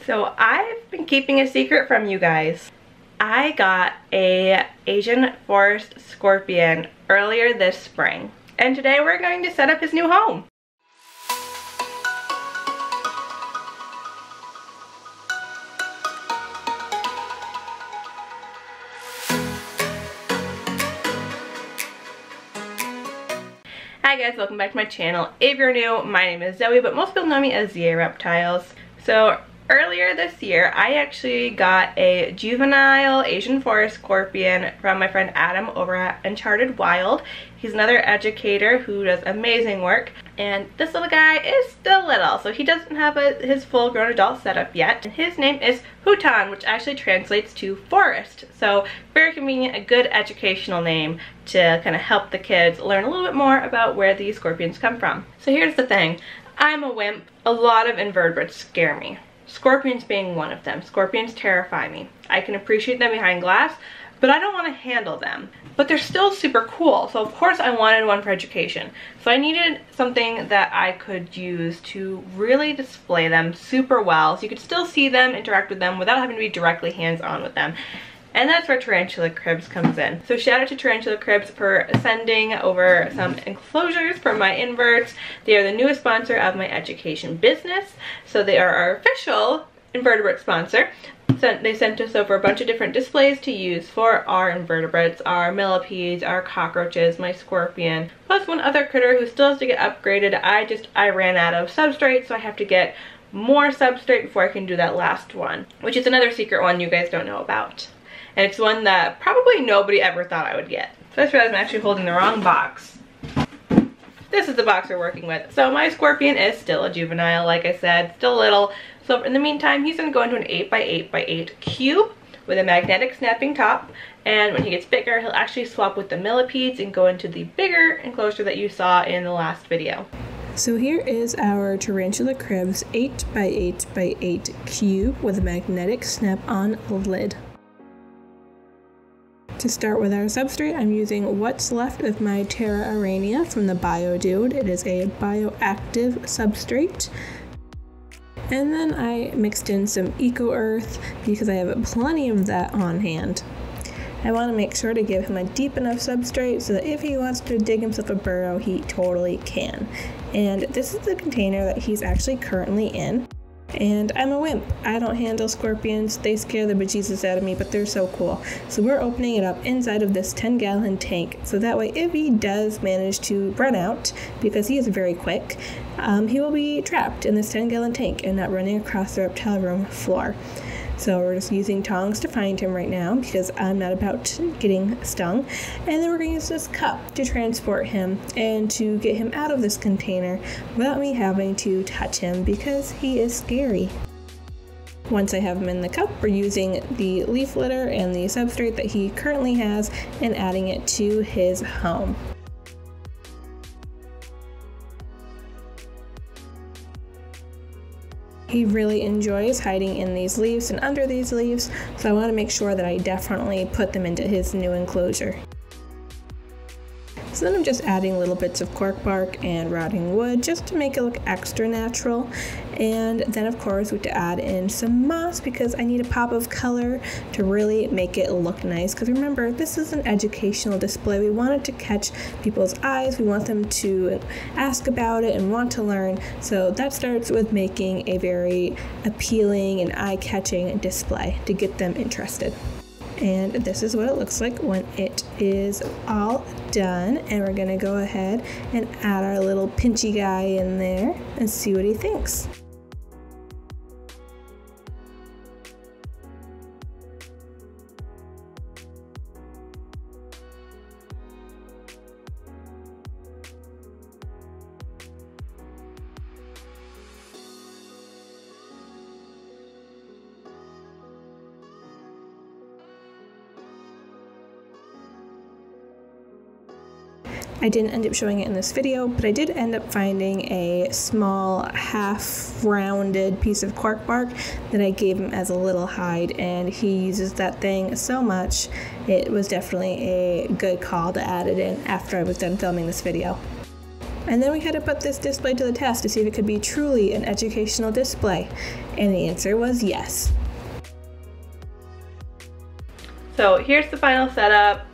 So I've been keeping a secret from you guys. I got a Asian forest scorpion earlier this spring, and today we're going to set up his new home. Hi guys, welcome back to my channel. If you're new, my name is Zoe, but most people know me as ZA Reptiles. So earlier this year, I actually got a juvenile Asian forest scorpion from my friend Adam over at Uncharted Wild. He's another educator who does amazing work, and this little guy is still little, so he doesn't have his full grown adult setup yet. And his name is 𝘼𝙪𝙨, which actually translates to forest. So very convenient, a good educational name to kind of help the kids learn a little bit more about where these scorpions come from. So here's the thing, I'm a wimp. A lot of invertebrates scare me. Scorpions being one of them. Scorpions terrify me. I can appreciate them behind glass, but I don't want to handle them. But they're still super cool, so of course I wanted one for education. So I needed something that I could use to really display them super well, so you could still see them, interact with them, without having to be directly hands-on with them. And that's where Tarantula Cribs comes in. So shout out to Tarantula Cribs for sending over some enclosures for my inverts. They are the newest sponsor of my education business. So they are our official invertebrate sponsor. They sent us over a bunch of different displays to use for our invertebrates, our millipedes, our cockroaches, my scorpion, plus one other critter who still has to get upgraded. I ran out of substrate, so I have to get more substrate before I can do that last one, which is another secret one you guys don't know about. And it's one that probably nobody ever thought I would get. So I just realized I'm actually holding the wrong box. This is the box we're working with. So my scorpion is still a juvenile, like I said, still little. So in the meantime, he's gonna go into an 8x8x8 cube with a magnetic snapping top. And when he gets bigger, he'll actually swap with the millipedes and go into the bigger enclosure that you saw in the last video. So here is our Tarantula Cribs 8x8x8 cube with a magnetic snap-on lid. To start with our substrate, I'm using what's left of my Terra Arachnia from the BioDude. It is a bioactive substrate. And then I mixed in some Eco Earth because I have plenty of that on hand. I want to make sure to give him a deep enough substrate so that if he wants to dig himself a burrow, he totally can. And this is the container that he's actually currently in. And I'm a wimp. I don't handle scorpions. They scare the bejesus out of me, but they're so cool. So we're opening it up inside of this 10-gallon tank. So that way, if he does manage to run out, because he is very quick, he will be trapped in this 10-gallon tank and not running across the reptile room floor. So we're just using tongs to find him right now because I'm not about getting stung. And then we're going to use this cup to transport him and to get him out of this container without me having to touch him because he is scary. Once I have him in the cup, we're using the leaf litter and the substrate that he currently has and adding it to his home. He really enjoys hiding in these leaves and under these leaves, so I want to make sure that I definitely put them into his new enclosure. So then I'm just adding little bits of cork bark and rotting wood just to make it look extra natural. And then of course we have to add in some moss because I need a pop of color to really make it look nice. Because remember, this is an educational display. We want it to catch people's eyes. We want them to ask about it and want to learn. So that starts with making a very appealing and eye-catching display to get them interested. And this is what it looks like when it is all done. And we're gonna go ahead and add our little pinchy guy in there and see what he thinks. I didn't end up showing it in this video, but I did end up finding a small half-rounded piece of cork bark that I gave him as a little hide, and he uses that thing so much. It was definitely a good call to add it in after I was done filming this video. And then we had to put this display to the test to see if it could be truly an educational display. And the answer was yes. So here's the final setup.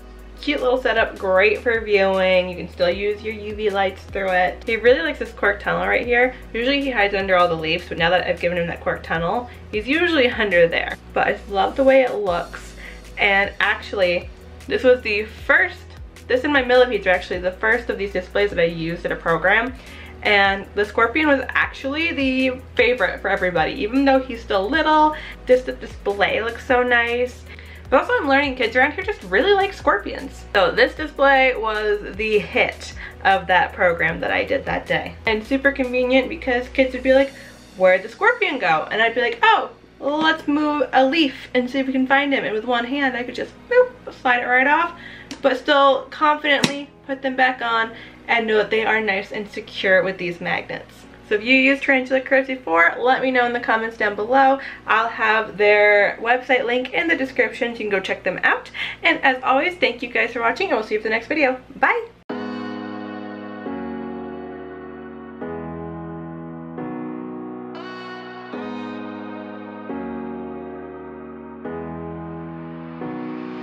Cute little setup, great for viewing. You can still use your UV lights through it. He really likes this cork tunnel right here. Usually he hides under all the leaves, but now that I've given him that cork tunnel, he's usually under there. But I just love the way it looks. And actually, this was the first, this and my millipedes are actually the first of these displays that I used in a program. And the scorpion was actually the favorite for everybody. Even though he's still little, this display looks so nice. But also I'm learning kids around here just really like scorpions. So this display was the hit of that program that I did that day. And super convenient because kids would be like, where'd the scorpion go? And I'd be like, oh, let's move a leaf and see if we can find him. And with one hand I could just boop, slide it right off, but still confidently put them back on and know that they are nice and secure with these magnets. So if you use Tarantula Cribs before, let me know in the comments down below. I'll have their website link in the description so you can go check them out. And as always, thank you guys for watching and we'll see you for the next video. Bye!